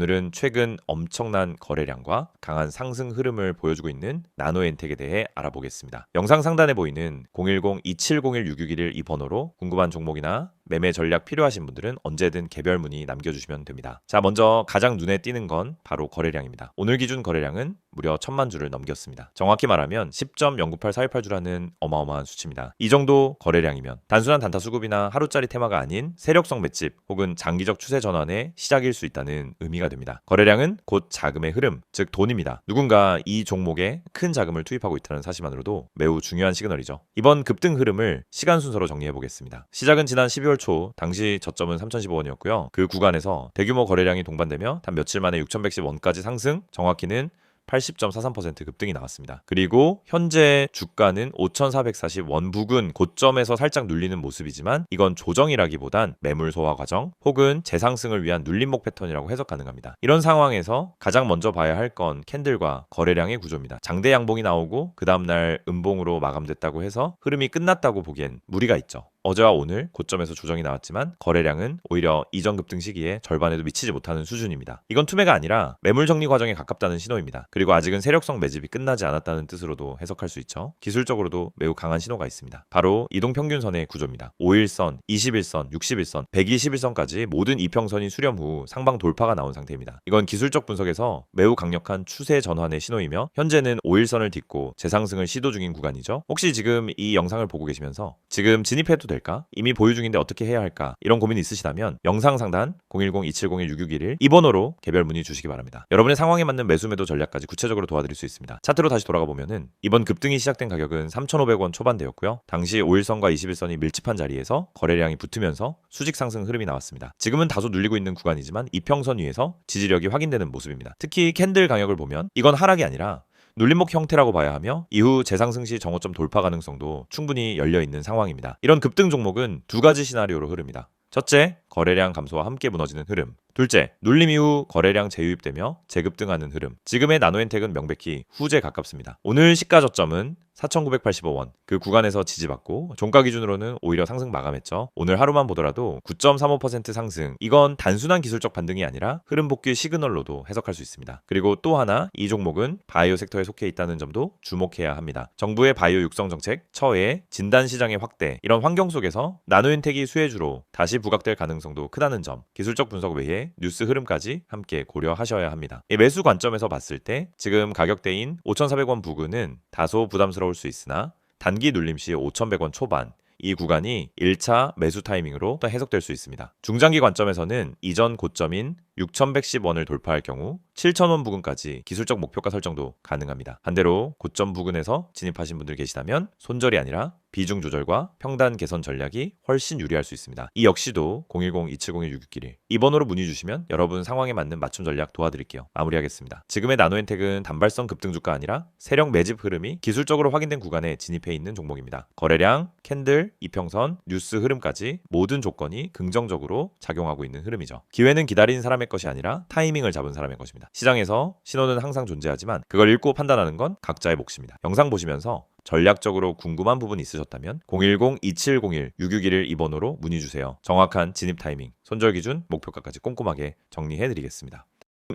오늘은 최근 엄청난 거래량과 강한 상승 흐름을 보여주고 있는 나노엔텍에 대해 알아보겠습니다. 영상 상단에 보이는 010-2701-661 이 번호로 궁금한 종목이나 매매 전략 필요하신 분들은 언제든 개별 문의 남겨주시면 됩니다. 자, 먼저 가장 눈에 띄는 건 바로 거래량입니다. 오늘 기준 거래량은 무려 1000만 주를 넘겼습니다. 정확히 말하면 10.098418주라는 어마어마한 수치입니다. 이 정도 거래량이면 단순한 단타 수급이나 하루짜리 테마가 아닌 세력성 맷집 혹은 장기적 추세 전환의 시작일 수 있다는 의미가 됩니다. 거래량은 곧 자금의 흐름, 즉 돈입니다. 누군가 이 종목에 큰 자금을 투입하고 있다는 사실만으로도 매우 중요한 시그널이죠. 이번 급등 흐름을 시간 순서로 정리해 보겠습니다. 시작은 지난 12월 초, 당시 저점은 3015원이었고요. 그 구간에서 대규모 거래량이 동반되며 단 며칠 만에 6110원까지 상승, 정확히는 80.43% 급등이 나왔습니다. 그리고 현재 주가는 5,440원 부근 고점에서 살짝 눌리는 모습이지만 이건 조정이라기보단 매물 소화 과정 혹은 재상승을 위한 눌림목 패턴이라고 해석 가능합니다. 이런 상황에서 가장 먼저 봐야 할 건 캔들과 거래량의 구조입니다. 장대 양봉이 나오고 그 다음날 음봉으로 마감됐다고 해서 흐름이 끝났다고 보기엔 무리가 있죠. 어제와 오늘 고점에서 조정이 나왔지만 거래량은 오히려 이전 급등 시기에 절반에도 미치지 못하는 수준입니다. 이건 투매가 아니라 매물 정리 과정에 가깝다는 신호입니다. 그리고 아직은 세력성 매집이 끝나지 않았다는 뜻으로도 해석할 수 있죠. 기술적으로도 매우 강한 신호가 있습니다. 바로 이동평균선의 구조입니다. 5일선, 21선, 61선, 121선까지 모든 이평선이 수렴 후 상방 돌파가 나온 상태입니다. 이건 기술적 분석에서 매우 강력한 추세 전환의 신호이며 현재는 5일선을 딛고 재상승을 시도 중인 구간이죠. 혹시 지금 이 영상을 보고 계시면서 지금 진입해도 될까? 이미 보유 중인데 어떻게 해야 할까? 이런 고민이 있으시다면 영상 상단 010-2701-6611 이 번호로 개별 문의 주시기 바랍니다. 여러분의 상황에 맞는 매수 매도 전략까지 구체적으로 도와드릴 수 있습니다. 차트로 다시 돌아가 보면은 이번 급등이 시작된 가격은 3,500원 초반대였고요. 당시 5일선과 21선이 밀집한 자리에서 거래량이 붙으면서 수직 상승 흐름이 나왔습니다. 지금은 다소 눌리고 있는 구간이지만 이평선 위에서 지지력이 확인되는 모습입니다. 특히 캔들 강역을 보면 이건 하락이 아니라 눌림목 형태라고 봐야 하며 이후 재상승 시 정오점 돌파 가능성도 충분히 열려있는 상황입니다. 이런 급등 종목은 두 가지 시나리오로 흐릅니다. 첫째, 거래량 감소와 함께 무너지는 흐름. 둘째, 눌림 이후 거래량 재유입되며 재급등하는 흐름. 지금의 나노엔텍은 명백히 후제에 가깝습니다. 오늘 시가 저점은 4,985원. 그 구간에서 지지받고 종가 기준으로는 오히려 상승 마감했죠. 오늘 하루만 보더라도 9.35% 상승. 이건 단순한 기술적 반등이 아니라 흐름 복귀 시그널로도 해석할 수 있습니다. 그리고 또 하나, 이 종목은 바이오 섹터에 속해 있다는 점도 주목해야 합니다. 정부의 바이오 육성 정책, 처해, 진단 시장의 확대, 이런 환경 속에서 나노엔텍이 수혜주로 다시 부각될 가능성도 크다는 점, 기술적 분석 외에 뉴스 흐름까지 함께 고려하셔야 합니다. 이 매수 관점에서 봤을 때 지금 가격대인 5,400원 부근은 다소 부담스러울 수 있으나 단기 눌림 시 5,100원 초반, 이 구간이 1차 매수 타이밍으로 또 해석될 수 있습니다. 중장기 관점에서는 이전 고점인 6,110원을 돌파할 경우 7,000원 부근까지 기술적 목표가 설정도 가능합니다. 반대로 고점 부근에서 진입하신 분들 계시다면 손절이 아니라 비중 조절과 평단 개선 전략이 훨씬 유리할 수 있습니다. 이 역시도 010-2701-6611 이 번호로 문의 주시면 여러분 상황에 맞는 맞춤 전략 도와드릴게요. 마무리하겠습니다. 지금의 나노엔텍은 단발성 급등주가 아니라 세력 매집 흐름이 기술적으로 확인된 구간에 진입해 있는 종목입니다. 거래량, 캔들, 이평선, 뉴스 흐름까지 모든 조건이 긍정적으로 작용하고 있는 흐름이죠. 기회는 기다린 사람의 것이 아니라 타이밍을 잡은 사람의 것입니다. 시장에서 신호는 항상 존재하지만 그걸 읽고 판단하는 건 각자의 몫입니다. 영상 보시면서 전략적으로 궁금한 부분이 있으셨다면 010-2701-6611 이 번호로 문의 주세요. 정확한 진입 타이밍, 손절 기준, 목표가까지 꼼꼼하게 정리해드리겠습니다.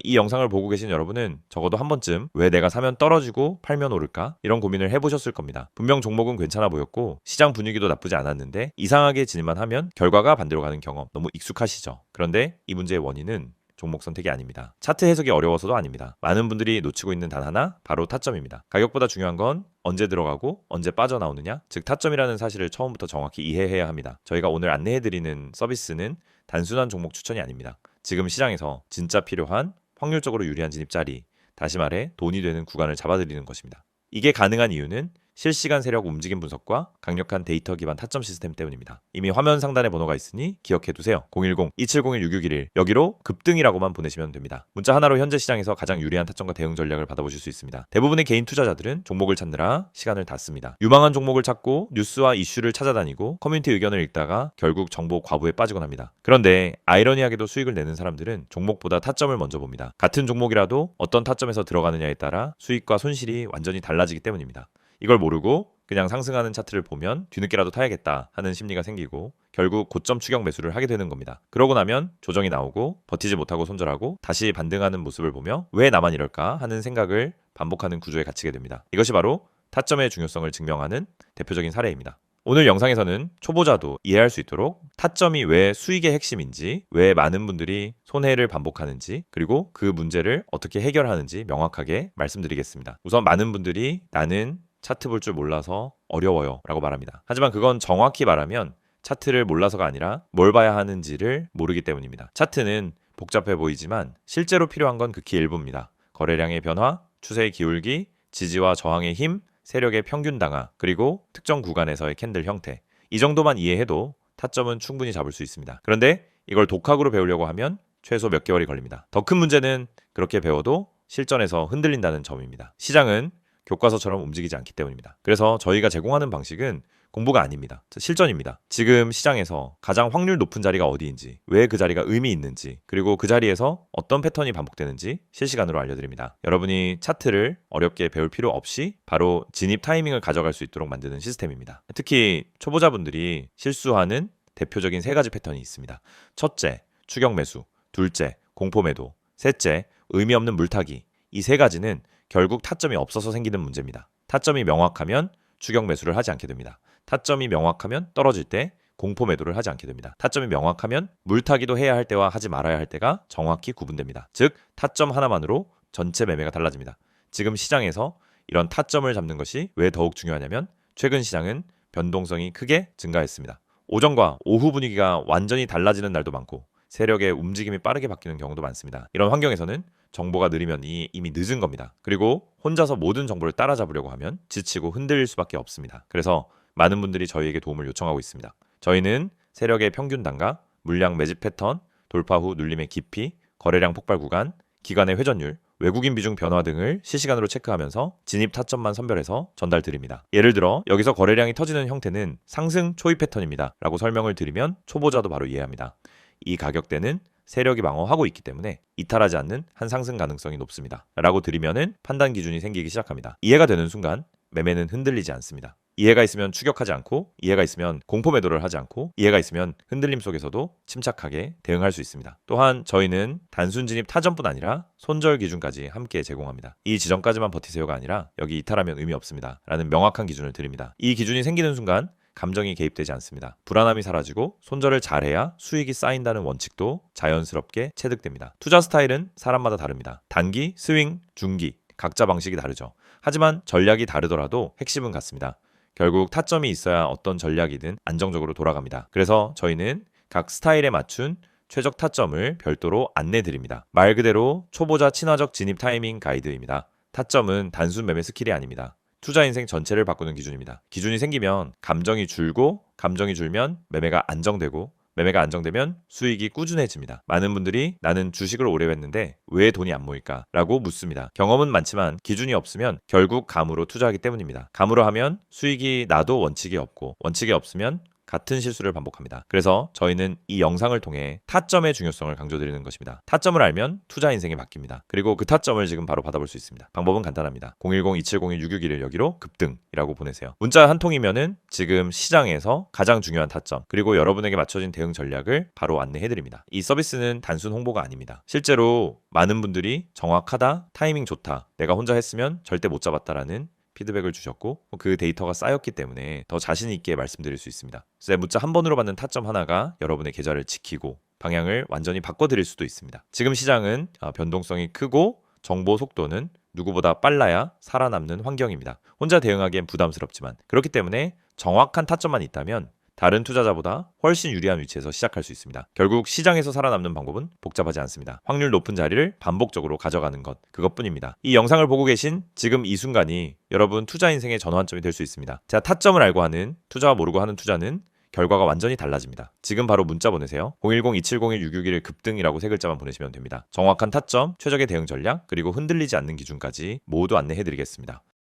이 영상을 보고 계신 여러분은 적어도 한 번쯤 왜 내가 사면 떨어지고 팔면 오를까? 이런 고민을 해보셨을 겁니다. 분명 종목은 괜찮아 보였고 시장 분위기도 나쁘지 않았는데 이상하게 진입만 하면 결과가 반대로 가는 경험 너무 익숙하시죠? 그런데 이 문제의 원인은 종목 선택이 아닙니다. 차트 해석이 어려워서도 아닙니다. 많은 분들이 놓치고 있는 단 하나, 바로 타점입니다. 가격보다 중요한 건 언제 들어가고 언제 빠져나오느냐, 즉 타점이라는 사실을 처음부터 정확히 이해해야 합니다. 저희가 오늘 안내해드리는 서비스는 단순한 종목 추천이 아닙니다. 지금 시장에서 진짜 필요한 확률적으로 유리한 진입 자리, 다시 말해 돈이 되는 구간을 잡아드리는 것입니다. 이게 가능한 이유는 실시간 세력 움직임 분석과 강력한 데이터 기반 타점 시스템 때문입니다. 이미 화면 상단에 번호가 있으니 기억해두세요. 010-2701-6611 여기로 급등이라고만 보내시면 됩니다. 문자 하나로 현재 시장에서 가장 유리한 타점과 대응 전략을 받아보실 수 있습니다. 대부분의 개인 투자자들은 종목을 찾느라 시간을 다 씁니다. 유망한 종목을 찾고 뉴스와 이슈를 찾아다니고 커뮤니티 의견을 읽다가 결국 정보 과부에 빠지곤 합니다. 그런데 아이러니하게도 수익을 내는 사람들은 종목보다 타점을 먼저 봅니다. 같은 종목이라도 어떤 타점에서 들어가느냐에 따라 수익과 손실이 완전히 달라지기 때문입니다. 이걸 모르고 그냥 상승하는 차트를 보면 뒤늦게라도 타야겠다 하는 심리가 생기고 결국 고점 추격 매수를 하게 되는 겁니다. 그러고 나면 조정이 나오고 버티지 못하고 손절하고 다시 반등하는 모습을 보며 왜 나만 이럴까 하는 생각을 반복하는 구조에 갇히게 됩니다. 이것이 바로 타점의 중요성을 증명하는 대표적인 사례입니다. 오늘 영상에서는 초보자도 이해할 수 있도록 타점이 왜 수익의 핵심인지, 왜 많은 분들이 손해를 반복하는지, 그리고 그 문제를 어떻게 해결하는지 명확하게 말씀드리겠습니다. 우선 많은 분들이 나는 차트 볼 줄 몰라서 어려워요 라고 말합니다. 하지만 그건 정확히 말하면 차트를 몰라서가 아니라 뭘 봐야 하는지를 모르기 때문입니다. 차트는 복잡해 보이지만 실제로 필요한 건 극히 일부입니다. 거래량의 변화, 추세의 기울기, 지지와 저항의 힘, 세력의 평균 당하, 그리고 특정 구간에서의 캔들 형태. 이 정도만 이해해도 타점은 충분히 잡을 수 있습니다. 그런데 이걸 독학으로 배우려고 하면 최소 몇 개월이 걸립니다. 더 큰 문제는 그렇게 배워도 실전에서 흔들린다는 점입니다. 시장은 교과서처럼 움직이지 않기 때문입니다. 그래서 저희가 제공하는 방식은 공부가 아닙니다. 실전입니다. 지금 시장에서 가장 확률 높은 자리가 어디인지, 왜 그 자리가 의미 있는지, 그리고 그 자리에서 어떤 패턴이 반복되는지 실시간으로 알려드립니다. 여러분이 차트를 어렵게 배울 필요 없이 바로 진입 타이밍을 가져갈 수 있도록 만드는 시스템입니다. 특히 초보자분들이 실수하는 대표적인 3가지 패턴이 있습니다. 첫째, 추격 매수. 둘째, 공포 매도. 셋째, 의미 없는 물타기. 이 3가지는 결국 타점이 없어서 생기는 문제입니다. 타점이 명확하면 추격 매수를 하지 않게 됩니다. 타점이 명확하면 떨어질 때 공포 매도를 하지 않게 됩니다. 타점이 명확하면 물타기도 해야 할 때와 하지 말아야 할 때가 정확히 구분됩니다. 즉 타점 하나만으로 전체 매매가 달라집니다. 지금 시장에서 이런 타점을 잡는 것이 왜 더욱 중요하냐면 최근 시장은 변동성이 크게 증가했습니다. 오전과 오후 분위기가 완전히 달라지는 날도 많고 세력의 움직임이 빠르게 바뀌는 경우도 많습니다. 이런 환경에서는 정보가 느리면 이미 늦은 겁니다. 그리고 혼자서 모든 정보를 따라잡으려고 하면 지치고 흔들릴 수밖에 없습니다. 그래서 많은 분들이 저희에게 도움을 요청하고 있습니다. 저희는 세력의 평균 단가, 물량 매집 패턴, 돌파 후 눌림의 깊이, 거래량 폭발 구간, 기간의 회전율, 외국인 비중 변화 등을 실시간으로 체크하면서 진입 타점만 선별해서 전달드립니다. 예를 들어 여기서 거래량이 터지는 형태는 상승 초입 패턴입니다 라고 설명을 드리면 초보자도 바로 이해합니다. 이 가격대는 세력이 방어하고 있기 때문에 이탈하지 않는 한 상승 가능성이 높습니다 라고 드리면은 판단 기준이 생기기 시작합니다. 이해가 되는 순간 매매는 흔들리지 않습니다. 이해가 있으면 추격하지 않고, 이해가 있으면 공포 매도를 하지 않고, 이해가 있으면 흔들림 속에서도 침착하게 대응할 수 있습니다. 또한 저희는 단순 진입 타점뿐 아니라 손절 기준까지 함께 제공합니다. 이 지점까지만 버티세요가 아니라 여기 이탈하면 의미 없습니다 라는 명확한 기준을 드립니다. 이 기준이 생기는 순간 감정이 개입되지 않습니다. 불안함이 사라지고 손절을 잘해야 수익이 쌓인다는 원칙도 자연스럽게 체득됩니다. 투자 스타일은 사람마다 다릅니다. 단기, 스윙, 중기 각자 방식이 다르죠. 하지만 전략이 다르더라도 핵심은 같습니다. 결국 타점이 있어야 어떤 전략이든 안정적으로 돌아갑니다. 그래서 저희는 각 스타일에 맞춘 최적 타점을 별도로 안내드립니다. 말 그대로 초보자 친화적 진입 타이밍 가이드입니다. 타점은 단순 매매 스킬이 아닙니다. 투자 인생 전체를 바꾸는 기준입니다. 기준이 생기면 감정이 줄고, 감정이 줄면 매매가 안정되고, 매매가 안정되면 수익이 꾸준해집니다. 많은 분들이 나는 주식을 오래 했는데 왜 돈이 안 모일까? 라고 묻습니다. 경험은 많지만 기준이 없으면 결국 감으로 투자하기 때문입니다. 감으로 하면 수익이 나도 원칙이 없고, 원칙이 없으면 같은 실수를 반복합니다. 그래서 저희는 이 영상을 통해 타점의 중요성을 강조드리는 것입니다. 타점을 알면 투자 인생이 바뀝니다. 그리고 그 타점을 지금 바로 받아볼 수 있습니다. 방법은 간단합니다. 010-2701-661을 여기로 급등이라고 보내세요. 문자 한 통이면은 지금 시장에서 가장 중요한 타점, 그리고 여러분에게 맞춰진 대응 전략을 바로 안내해드립니다. 이 서비스는 단순 홍보가 아닙니다. 실제로 많은 분들이 정확하다, 타이밍 좋다, 내가 혼자 했으면 절대 못 잡았다라는 피드백을 주셨고 그 데이터가 쌓였기 때문에 더 자신 있게 말씀드릴 수 있습니다. 그래서 문자 한 번으로 받는 타점 하나가 여러분의 계좌를 지키고 방향을 완전히 바꿔드릴 수도 있습니다. 지금 시장은 변동성이 크고 정보 속도는 누구보다 빨라야 살아남는 환경입니다. 혼자 대응하기엔 부담스럽지만 그렇기 때문에 정확한 타점만 있다면 다른 투자자보다 훨씬 유리한 위치에서 시작할 수 있습니다. 결국 시장에서 살아남는 방법은 복잡하지 않습니다. 확률 높은 자리를 반복적으로 가져가는 것, 그것뿐입니다. 이 영상을 보고 계신 지금 이 순간이 여러분 투자 인생의 전환점이 될 수 있습니다. 제가 타점을 알고 하는, 투자와 모르고 하는 투자는 결과가 완전히 달라집니다. 지금 바로 문자 보내세요. 010-2701-661 급등이라고 3글자만 보내시면 됩니다. 정확한 타점, 최적의 대응 전략, 그리고 흔들리지 않는 기준까지 모두 안내해드리겠습니다.